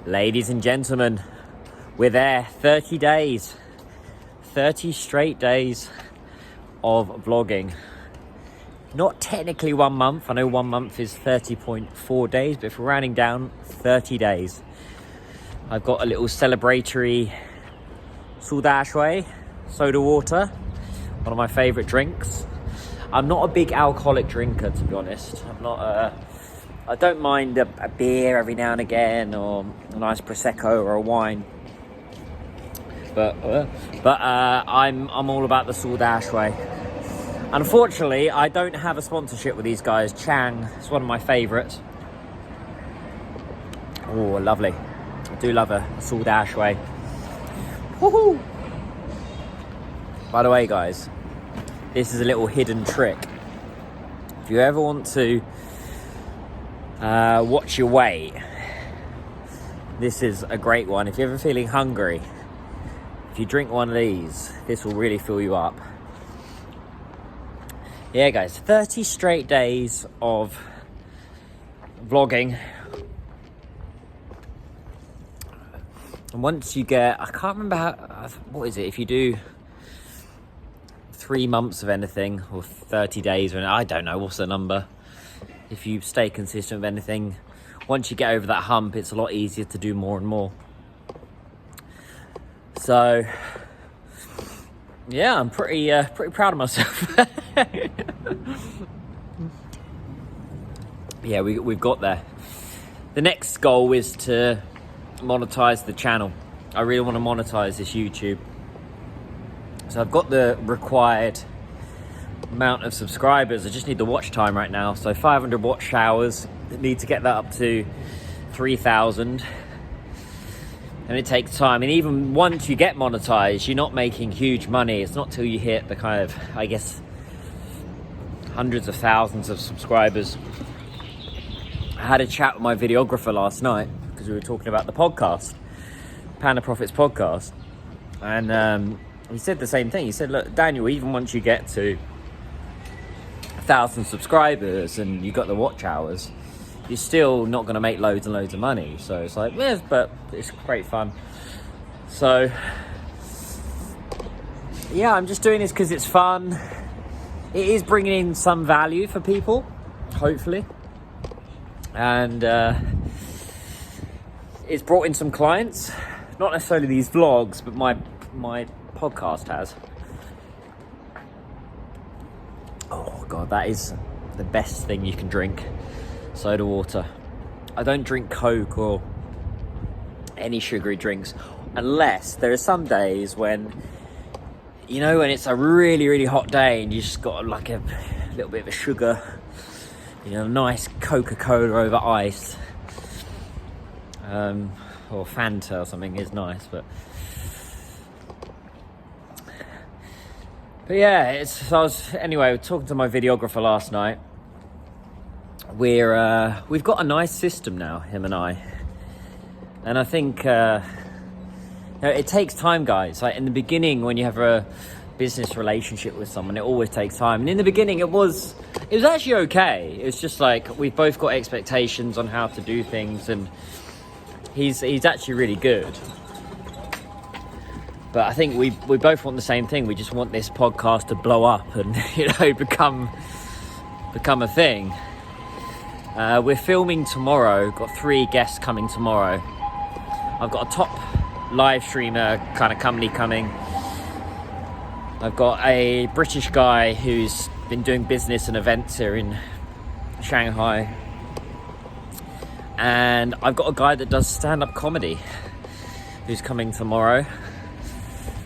Ladies and gentlemen, we're there. 30 days. 30 straight days of vlogging. Not technically 1 month. I know 1 month is 30.4 days, but if we're rounding down, 30 days. I've got a little celebratory soda water, one of my favourite drinks. I'm not a big alcoholic drinker, to be honest. I don't mind a beer every now and again, or a nice prosecco or a wine. But I'm all about the soda. Unfortunately, I don't have a sponsorship with these guys. Chang is one of my favourites. Oh, lovely. I do love a soda. Woohoo! By the way, guys, this is a little hidden trick. If you ever want to watch your weight, this is a great one. If you're ever feeling hungry, if you drink one of these, this will really fill you up. Yeah, guys, 30 straight days of vlogging. And once you get, I can't remember what is it, if you do 3 months of anything, or 30 days, or I don't know, what's the number? If you stay consistent with anything, once you get over that hump, it's a lot easier to do more and more. So, yeah, I'm pretty proud of myself. Yeah, we've got there. The next goal is to monetize the channel. I really want to monetize this YouTube. So I've got the required amount of subscribers. I just need the watch time right now. So 500 watch hours. I need to get that up to 3,000. And it takes time. And even once you get monetized, you're not making huge money. It's not till you hit the kind of, I guess, hundreds of thousands of subscribers. I had a chat with my videographer last night because we were talking about the podcast, Panda Profits podcast. And he said the same thing. He said, look, Daniel, even once you get to 1,000 subscribers and you got the watch hours, you're still not going to make loads and loads of money. So it's like, yes, but it's great fun. So yeah, I'm just doing this because it's fun. It is bringing in some value for people, hopefully. And it's brought in some clients, not necessarily these vlogs, but my podcast has. Oh God, that is the best thing you can drink. Soda water. I don't drink Coke or any sugary drinks, unless there are some days when, you know, when it's a really, really hot day and you just got like a little bit of a sugar, you know, nice Coca-Cola over ice, or Fanta or something is nice, but yeah, anyway, talking to my videographer last night. We've got a nice system now, him and I. And I think it takes time, guys. Like in the beginning, when you have a business relationship with someone, it always takes time. And in the beginning, it was actually okay. It's just like we've both got expectations on how to do things, and he's actually really good. But I think we both want the same thing. We just want this podcast to blow up and, you know, become a thing. We're filming tomorrow. Got 3 guests coming tomorrow. I've got a top live streamer kind of company coming. I've got a British guy who's been doing business and events here in Shanghai. And I've got a guy that does stand-up comedy who's coming tomorrow.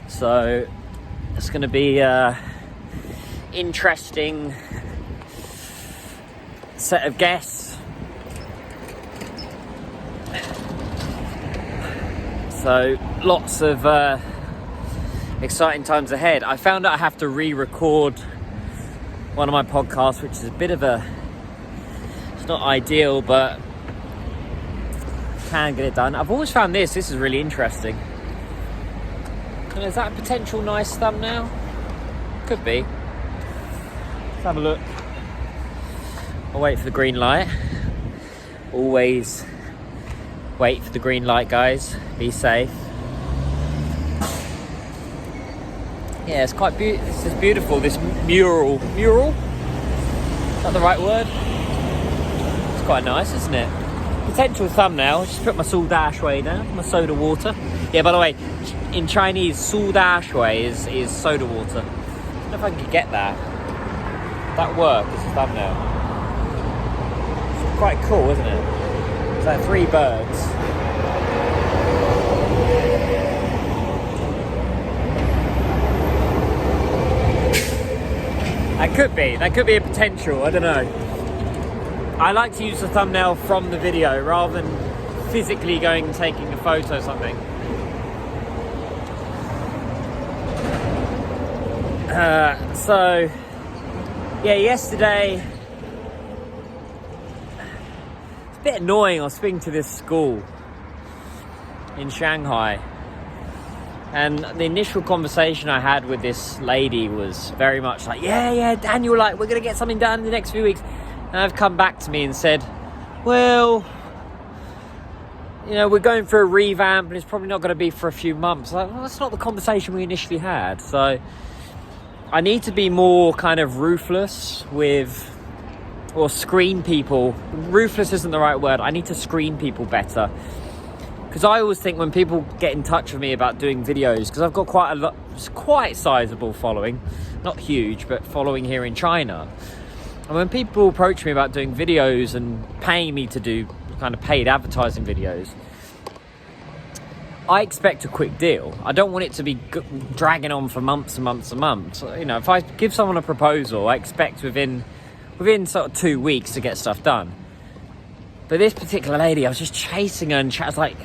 So it's going to be interesting set of guests. So lots of exciting times ahead. I found out I have to re-record one of my podcasts, which is a bit of it's not ideal, but can get it done. I've always found this is really interesting. And is that a potential nice thumbnail? Could be. Let's have a look. I'll wait for the green light. Always Wait for the green light, guys. Be safe. Yeah, it's quite beautiful. This is beautiful. This mural. Mural? Is that the right word? It's quite nice, isn't it? Potential thumbnail. Just put my soda shui down. My soda water. Yeah, by the way, in Chinese, soda shui is soda water. I don't know if I can get that. That work as a thumbnail. It's quite cool, isn't it? It's like 3 birds. That could be a potential, I don't know. I like to use the thumbnail from the video rather than physically going and taking a photo or something. So, yeah, yesterday, it's a bit annoying. I was speaking to this school in Shanghai, and the initial conversation I had with this lady was very much like, yeah, Daniel, like, we're going to get something done in the next few weeks. And I've come back to me and said, well, you know, we're going for a revamp and it's probably not going to be for a few months. Like, well, that's not the conversation we initially had. So I need to be more kind of ruthless with, or screen people. Ruthless isn't the right word. I need to screen people better. Because I always think when people get in touch with me about doing videos, because I've got quite sizable following, not huge, but following here in China. And when people approach me about doing videos and paying me to do kind of paid advertising videos, I expect a quick deal. I don't want it to be dragging on for months and months and months. You know, if I give someone a proposal, I expect within sort of 2 weeks to get stuff done. But this particular lady, I was just chasing her and I was like,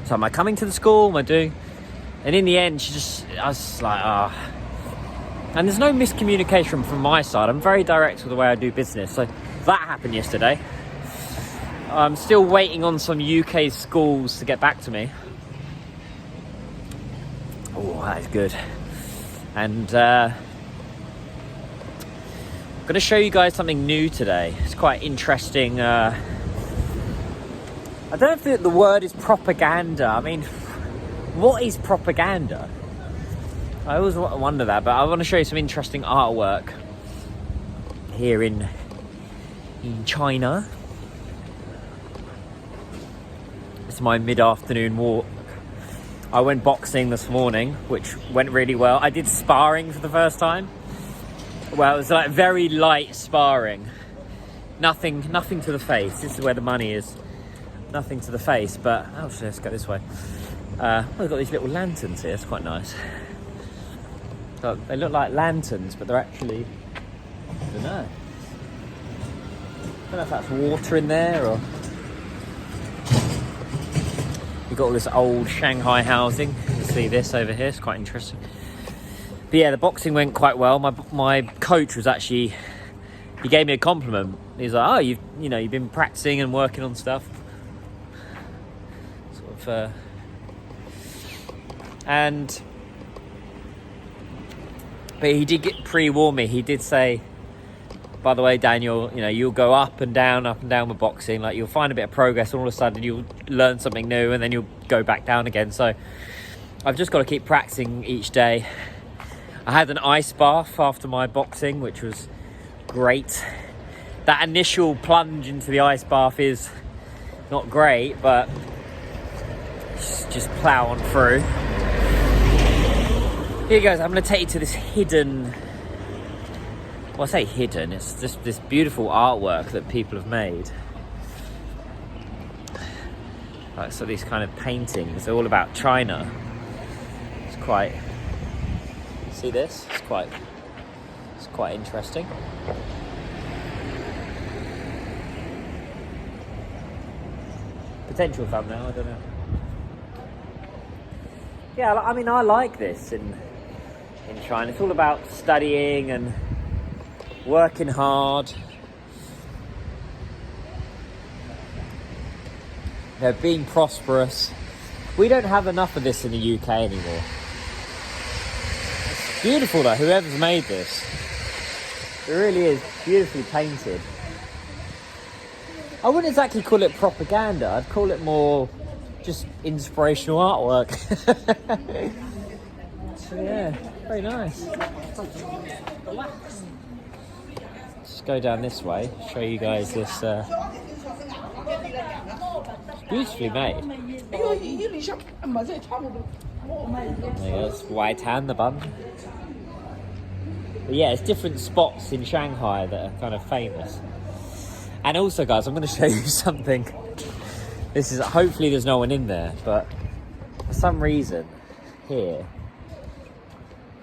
so am I coming to the school? Am I doing? And in the end, I was like, And there's no miscommunication from my side. I'm very direct with the way I do business. So that happened yesterday. I'm still waiting on some UK schools to get back to me. Oh, that is good. And I'm going to show you guys something new today. It's quite interesting. I don't know if the word is propaganda. I mean, what is propaganda? I always wonder that, but I want to show you some interesting artwork here in China. It's my mid-afternoon walk. I went boxing this morning, which went really well. I did sparring for the first time. Well, it was like very light sparring. Nothing to the face. This is where the money is. Nothing to the face, but actually, let's go this way. We've got these little lanterns here. It's quite nice. So they look like lanterns, but they're actually, I don't know if that's water in there or. You've got all this old Shanghai housing. You can see this over here. It's quite interesting. But yeah, the boxing went quite well. My coach was actually, he gave me a compliment. He's like, oh, you've been practicing and working on stuff. But he did pre-warn me. He did say, by the way, Daniel, you'll go up and down with boxing. Like, you'll find a bit of progress, and all of a sudden you'll learn something new, and then you'll go back down again. So I've just got to keep practicing each day. I had an ice bath after my boxing, which was great. That initial plunge into the ice bath is not great, but just plow on through. Here guys, I'm going to take you to this hidden, well, I say hidden, it's just this beautiful artwork that people have made. Like, so these kind of paintings, they're all about China. It's quite, see this? It's quite interesting. Potential thumbnail, I don't know. Yeah, I mean, I like this in China. It's all about studying and working hard. Being prosperous. We don't have enough of this in the UK anymore. It's beautiful though, whoever's made this. It really is beautifully painted. I wouldn't exactly call it propaganda. I'd call it more just inspirational artwork. So yeah, very nice. Just go down this way, show you guys this. Beautifully made. There you go, it's white hand, the bun. But yeah, it's different spots in Shanghai that are kind of famous. And also, guys, I'm going to show you something. This is, hopefully there's no one in there, but for some reason here,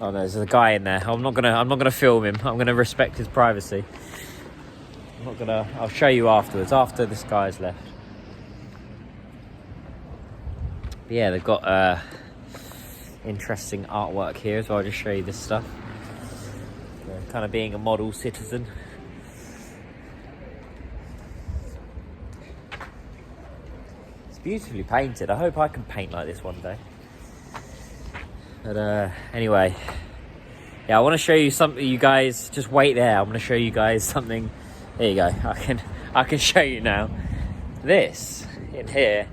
oh no, there's a guy in there. I'm not gonna film him. I'm gonna respect his privacy. I'll show you afterwards, after this guy's left. But yeah, they've got interesting artwork here as well. I'll just show you this stuff. Kind of being a model citizen. It's beautifully painted. I hope I can paint like this one day. But anyway, yeah, I want to show you something. You guys, just wait there. I'm going to show you guys something. There you go. I can show you now. This in here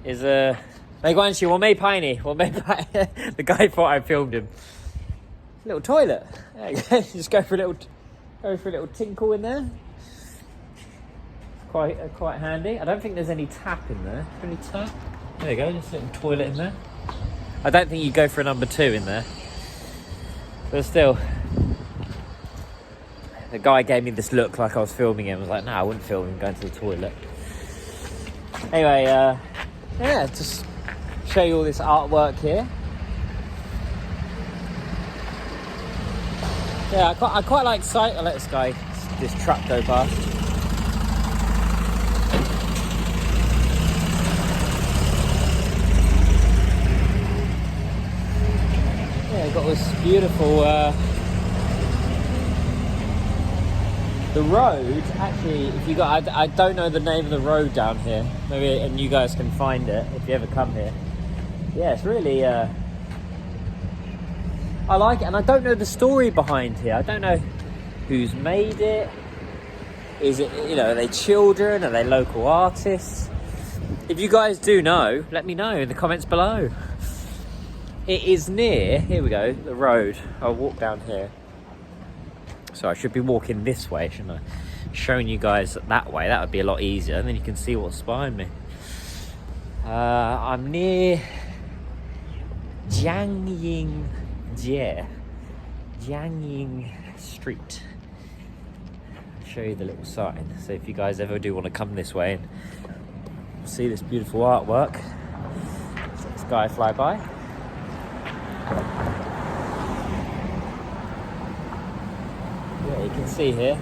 is a. The guy thought I filmed him. Little toilet. There you go. Just go for a little tinkle in there. Quite handy. I don't think there's any tap in there. Any tap? There you go. Just a little toilet in there. I don't think you go for a number 2 in there. But still, the guy gave me this look like I was filming him. I was like, no, I wouldn't film him going to the toilet. Anyway, yeah, just show you all this artwork here. Yeah, I quite like sight. I'll let this truck go past. Yeah, got this beautiful. The road, actually, if you got, I don't know the name of the road down here. Maybe, and you guys can find it if you ever come here. Yeah, it's really. I like it, and I don't know the story behind here. I don't know who's made it. Is it, are they children? Are they local artists? If you guys do know, let me know in the comments below. It is near, here we go, the road. I'll walk down here. So I should be walking this way, shouldn't I? Showing you guys that way, that would be a lot easier, and then you can see what's behind me. I'm near Jiangying Street. I'll show you the little sign. So if you guys ever do want to come this way and see this beautiful artwork, let's let this guy fly by. Yeah, you can see here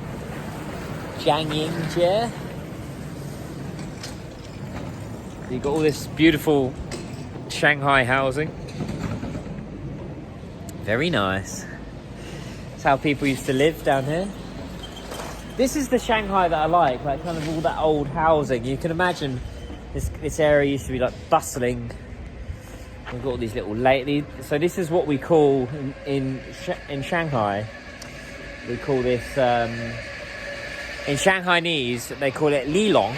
Jiangying. You've got all this beautiful Shanghai housing. Very nice. That's how people used to live down here. This is the Shanghai that I like kind of all that old housing. You can imagine this area used to be like bustling. We've got all these little so this is what we call in Shanghai. We call this in Shanghainese they call it Lilong.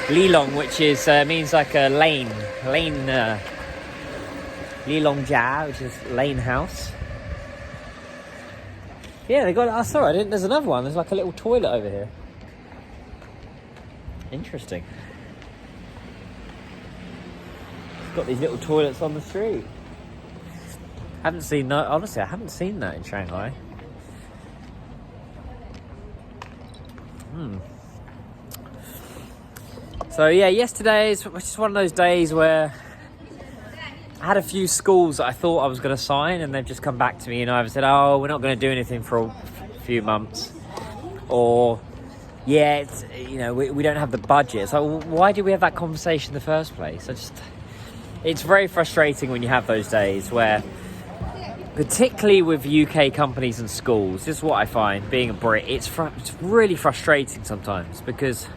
Lilong, which is means like a lane. Lilong Jia, which is lane house. Yeah, they got. I saw it. There's another one. There's like a little toilet over here. Interesting. It's got these little toilets on the street. Honestly, I haven't seen that in Shanghai. So yeah, yesterday was just one of those days where I had a few schools that I thought I was going to sign, and they've just come back to me and I've said, oh, we're not going to do anything for a few months, or yeah, it's, we don't have the budget. So why did we have that conversation in the first place? It's very frustrating when you have those days where, particularly with UK companies and schools, this is what I find being a Brit, it's really frustrating sometimes, because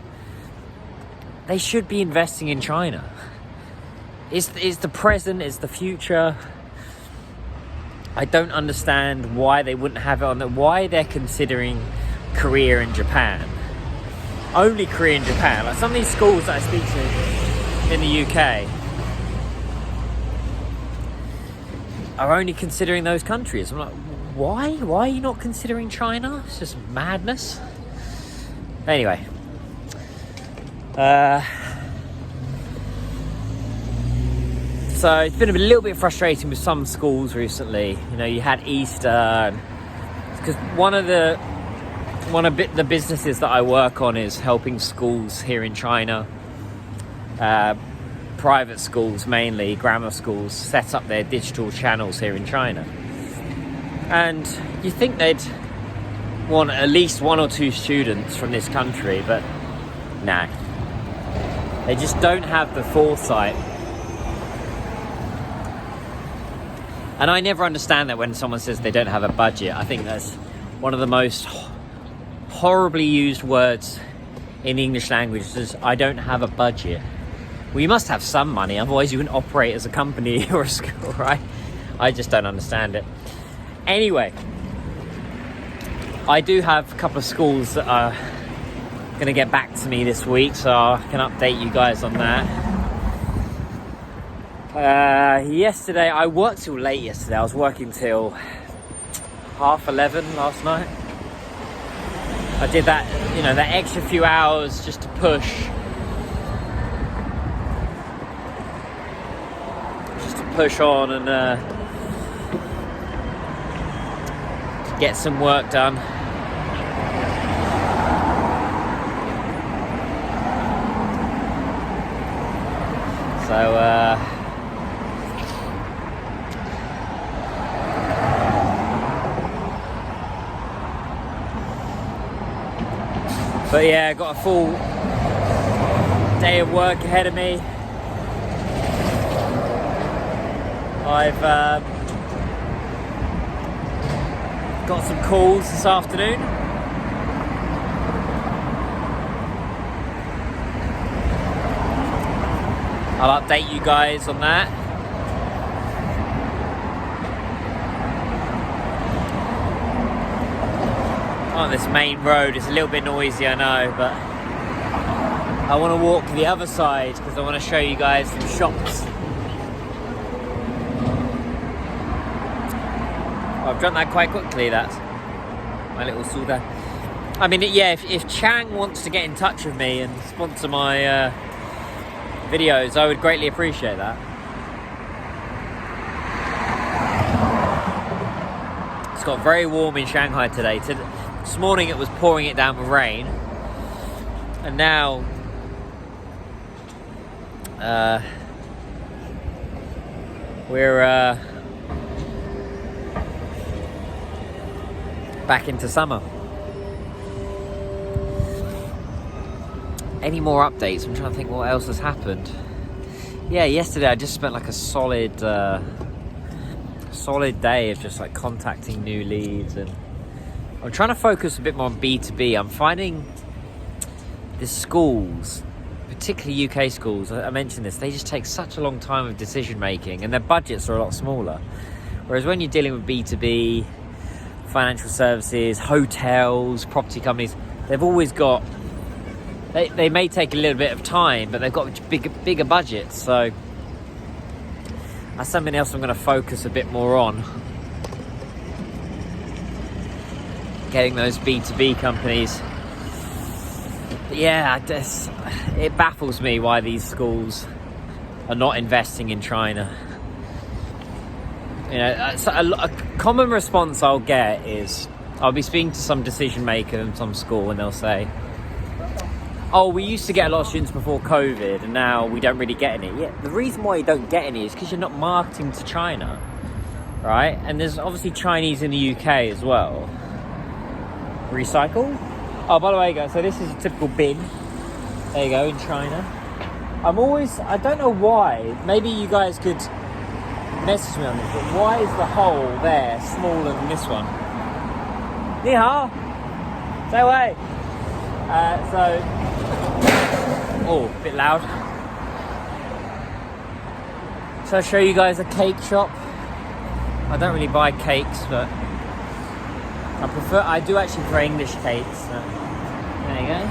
they should be investing in China. It's the present, it's the future. I don't understand why they wouldn't have it on why they're considering Korea and Japan. Only Korea and Japan. Like some of these schools that I speak to, in the UK are only considering those countries. I'm like, why? Why are you not considering China? It's just madness. Anyway. So it's been a little bit frustrating with some schools recently. You know, you had Easter, because one of the businesses that I work on is helping schools here in China, private schools mainly, grammar schools, set up their digital channels here in China. And you think they'd want at least 1 or 2 students from this country, but no. They just don't have the foresight. And I never understand that when someone says they don't have a budget. I think that's one of the most horribly used words in the English language is, I don't have a budget. Well, you must have some money, otherwise you wouldn't operate as a company or a school, right? I just don't understand it. Anyway, I do have a couple of schools that are going to get back to me this week, so I can update you guys on that. Yesterday, I worked till late yesterday. I was working till 11:30 last night. I did that, you know, that extra few hours just to push. Just to push on and get some work done. So, but yeah, I got a full day of work ahead of me. I've got some calls this afternoon. I'll update you guys on that. On this main road, it's a little bit noisy, I know, but I want to walk the other side because I want to show you guys some shops. I've done that quite quickly, that's my little soda. I mean, yeah, if Chang wants to get in touch with me and sponsor my videos, I would greatly appreciate that. It's got very warm in Shanghai today. This morning it was pouring it down with rain, and now we're back into summer. Any more updates? I'm trying to think what else has happened. Yeah, yesterday I just spent like a solid day of just like contacting new leads, and I'm trying to focus a bit more on B2B. I'm finding the schools, particularly UK schools, I mentioned this, they just take such a long time of decision making, and their budgets are a lot smaller. Whereas when you're dealing with B2B, financial services, hotels, property companies, they've always got, they may take a little bit of time, but they've got bigger budgets. So that's something else I'm going to focus a bit more on. Getting those B2B companies. But yeah, it baffles me why these schools are not investing in China. You know, a common response I'll get is, I'll be speaking to some decision maker in some school and they'll say, oh, we used to get a lot of students before COVID and now we don't really get any. Yeah, the reason why you don't get any is because you're not marketing to China, right? And there's obviously Chinese in the UK as well. Recycle? Oh, by the way, guys, so this is a typical bin. There you go, in China. I don't know why, maybe you guys could message me on this, but why is the hole there smaller than this one? Ni hao! Say away! Oh, a bit loud. So I'll show you guys a cake shop. I don't really buy cakes, but I do actually prefer English cakes. So. There you go.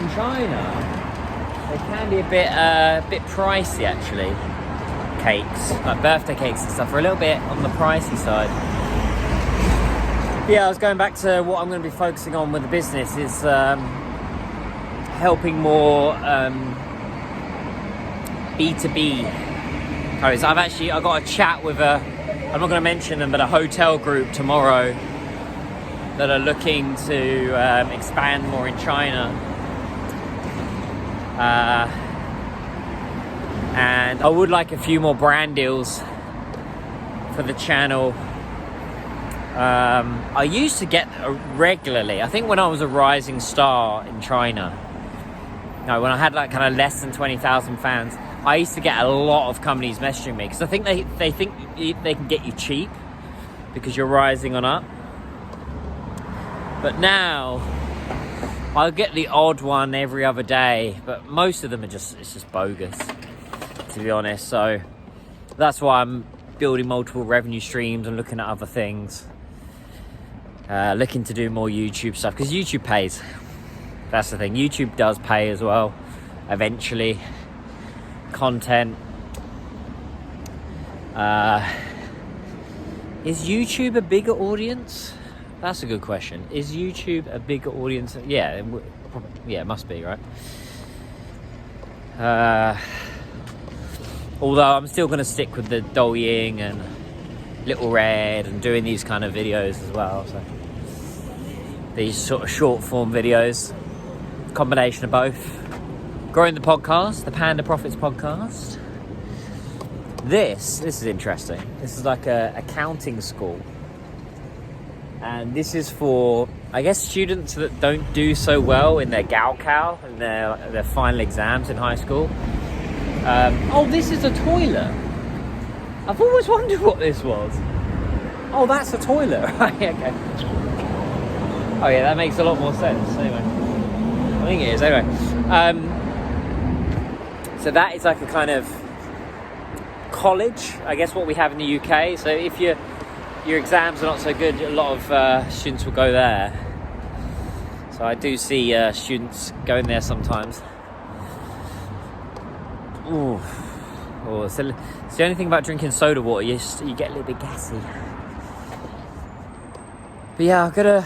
In China, they can be a bit pricey actually. Cakes, like birthday cakes and stuff, are a little bit on the pricey side. Yeah, I was going back to what I'm going to be focusing on with the business is helping more B2B. I got a chat with I'm not going to mention them, but a hotel group tomorrow that are looking to expand more in China. And I would like a few more brand deals for the channel. I used to get regularly, I think when I was a rising star in China, when I had like kind of less than 20,000 fans, I used to get a lot of companies messaging me because I think they think they can get you cheap because you're rising on up. But now I'll get the odd one every other day, but most of them are it's just bogus, to be honest. So that's why I'm building multiple revenue streams and looking at other things. Looking to do more YouTube stuff because YouTube pays. That's the thing. YouTube does pay as well, eventually. Content. Is YouTube a bigger audience? That's a good question. Is YouTube a bigger audience? Yeah, it must be, right? Although I'm still going to stick with the Douyin and Little Red and doing these kind of videos as well. So these sort of short form videos, combination of both. Growing the podcast, the Panda Profits podcast. This is interesting. This is like a accounting school. And this is for, I guess, students that don't do so well in their Gaokao and their final exams in high school. This is a toilet. I've always wondered what this was. Oh, that's a toilet, right? Okay. Oh yeah, that makes a lot more sense. Anyway, I think it is. Anyway, so that is like a kind of college, I guess, what we have in the UK. So if your exams are not so good, a lot of students will go there. So I do see students going there sometimes. Ooh. Oh, so it's the only thing about drinking soda water, you get a little bit gassy. But yeah, I've got to...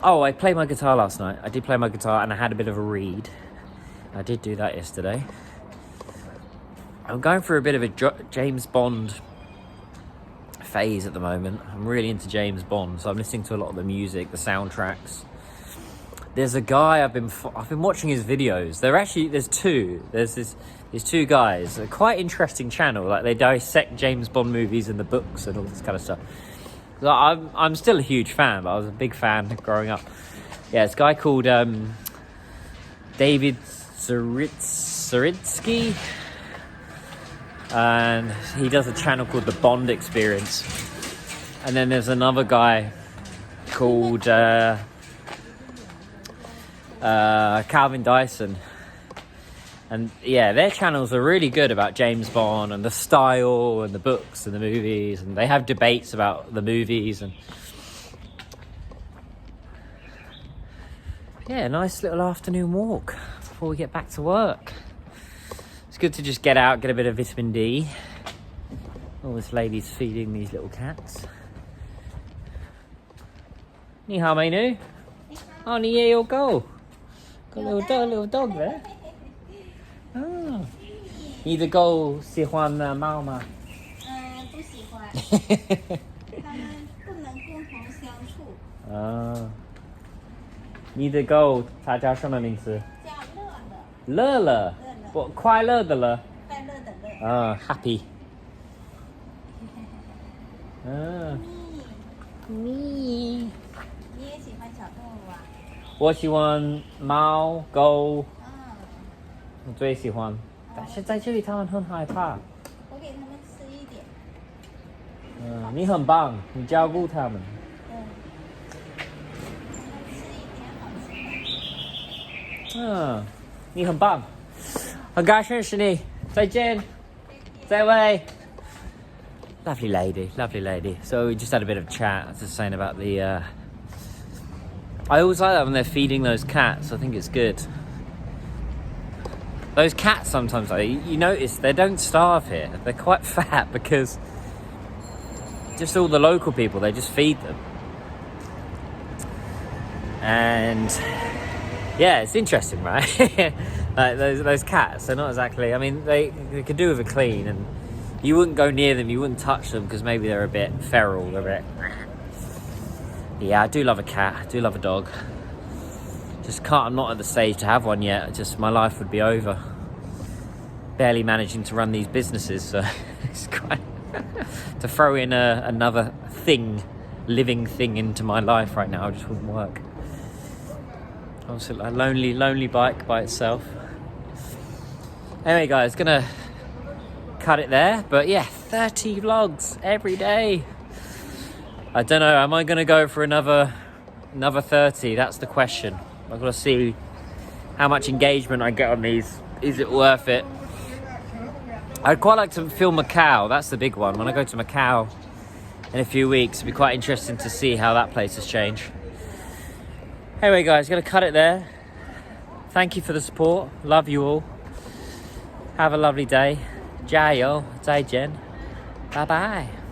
Oh, I played my guitar last night. I did play my guitar and I had a bit of a read. I did do that yesterday. I'm going through a bit of a James Bond phase at the moment. I'm really into James Bond, so I'm listening to a lot of the music, the soundtracks. There's a guy I've been watching his videos. There's two guys. A quite interesting channel. Like they dissect James Bond movies and the books and all this kind of stuff. So I'm still a huge fan, but I was a big fan growing up. Yeah, this guy called David Zaritsky, and he does a channel called The Bond Experience. And then there's another guy called Calvin Dyson. And yeah, their channels are really good about James Bond and the style and the books and the movies, and they have debates about the movies. And yeah, nice little afternoon walk before we get back to work. It's good to just get out, get a bit of vitamin D. Oh, this lady's feeding these little cats. Ni hao, mei nu. Oh, ni ye your go. Got a little dog there. Oh. 你的狗喜欢猫吗？不喜欢。它们不能共同相处。你的狗它叫什么名字？叫乐乐。乐乐，不快乐的乐。快乐的乐。happy。你也喜欢小动物啊？我喜欢猫狗。我最喜欢，但是在这里他们很害怕。我给他们吃一点。你很棒，你照顾他们。你很棒，很高兴认识你，再见，再会。Lovely lady, lovely lady. So we just had a bit of a chat. I was just saying about the. I always like that when they're feeding those cats. I think it's good. those cats sometimes, you notice they don't starve here. They're quite fat because just all the local people, they just feed them. And yeah, it's interesting, right? Like those cats, they're not exactly, I mean, they could do with a clean, and you wouldn't go near them, you wouldn't touch them because maybe they're a bit feral, they're a bit... Yeah, I do love a cat, I do love a dog. Just can't, I'm not at the stage to have one yet. Just my life would be over. Barely managing to run these businesses, so it's quite... to throw in another living thing into my life right now just wouldn't work. Also, a lonely bike by itself. Anyway, guys, gonna cut it there. But yeah, 30 vlogs every day. I don't know, am I gonna go for another 30? That's the question. I've got to see how much engagement I get on these. Is it worth it? I'd quite like to film Macau. That's the big one. When I go to Macau in a few weeks, it'll be quite interesting to see how that place has changed. Anyway, guys, gonna cut it there. Thank you for the support. Love you all. Have a lovely day. Jayo, Zai Jen. Bye bye.